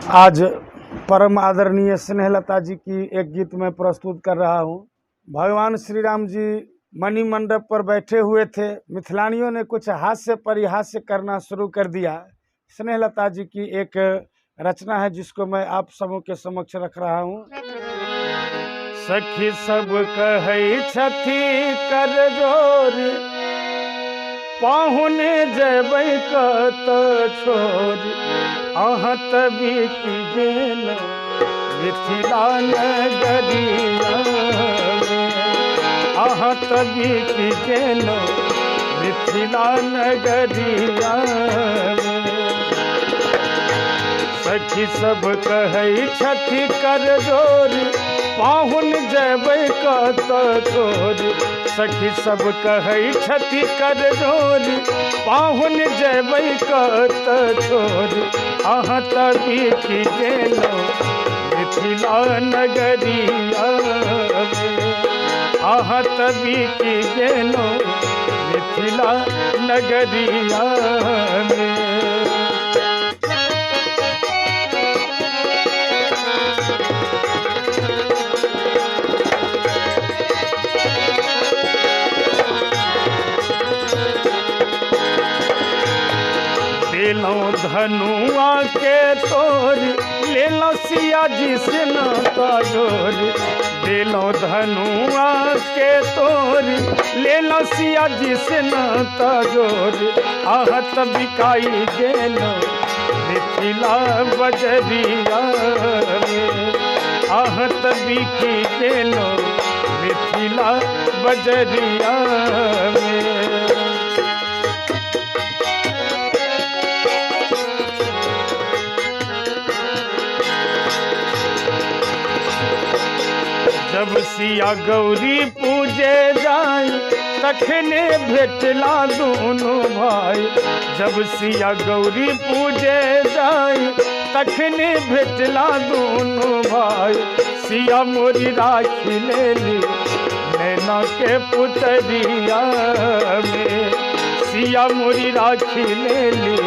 आज परम आदरणीय स्नेहलता जी की एक गीत में प्रस्तुत कर रहा हूँ। भगवान श्री राम जी मणि मंडप पर बैठे हुए थे। मिथिलानियों ने कुछ हास्य परिहास्य करना शुरू कर दिया। स्नेहलता जी की एक रचना है जिसको मैं आप सबों के समक्ष रख रहा हूँ। सखी सब कहै छथि कर जोर, पाहुने जेबै कत छोड़, अहाँ तभी की गेल मिथिला नगरिया में, अहाँ तभी की गेल मिथिला नगरिया में। सखी सब कहै छथि कर जोर, पाहुन जेबै कत छोड़। सखी सब कहै छथि कर जोर, पाहुन जेबै कत छोड़, अहाँ तभी की गेलहुँ मिथिला नगरिया में, अहाँ तभी की गेलहुँ मिथिला नगरिया में। लेलौं धनुआ के तोर, लेलौं सिया जी से नाता जोर। लेलौं धनुआ के तोर, लेलौं सिया जी से नाता जोर, आहत बिकाई गेलौं मिथिला बजरिया में, आहत बिकी गेलौं मिथिला बजरिया में। जब सिया गौरी पूजे जाई, तखने भेटला दोनों भाई। जब सिया गौरी पूजे जाई, तखने भेटला दोनों भाई। सिया मोरी राखी लेली नैना के पुतरिया में, सिया मोरी राखी लेली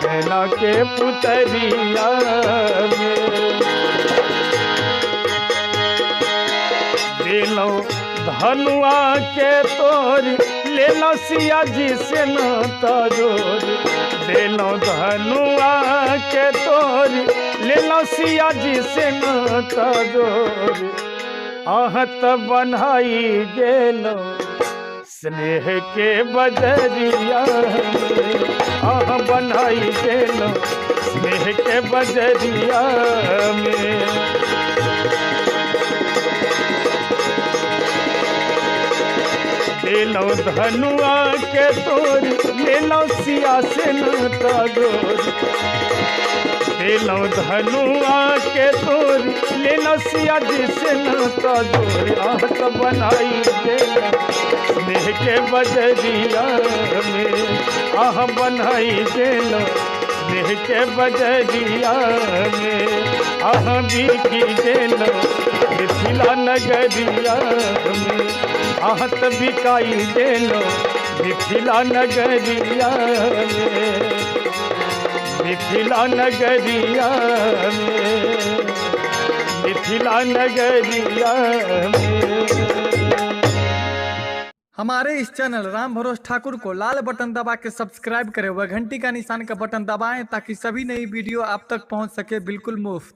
नैना के पुतरिया में। लेलौं धनुआ के तोर, लेलौं सिया जी से नाता जोर। लेलौं धनुआ के तोर, लेलौं सिया जी से नाता जोर, आहत बन्हाई गेलौं स्नेह के बजरिया में, आह बन्हाई गेलौं स्नेह के बजरिया में। लेलौं धनुआ के तोर, लेलौं सिया से नाता जोर। लेलौं धनुआ के तोर, लेलौं सिया जी से नाता जोर, आहत बनाई गेलौं स्नेह के बजरिया में, आह बनाई गेलौं स्नेह के बजरिया में। आह बिकी गेलौं मिथिला नगरिया में, आहत बिकाई गेलौं मिथिला नगरिया में, मिथिला नगरिया में, मिथिला नगरिया में। हमारे इस चैनल राम भरोस ठाकुर को लाल बटन दबा के सब्सक्राइब करें व घंटी का निशान का बटन दबाएं ताकि सभी नई वीडियो आप तक पहुंच सके बिल्कुल मुफ्त।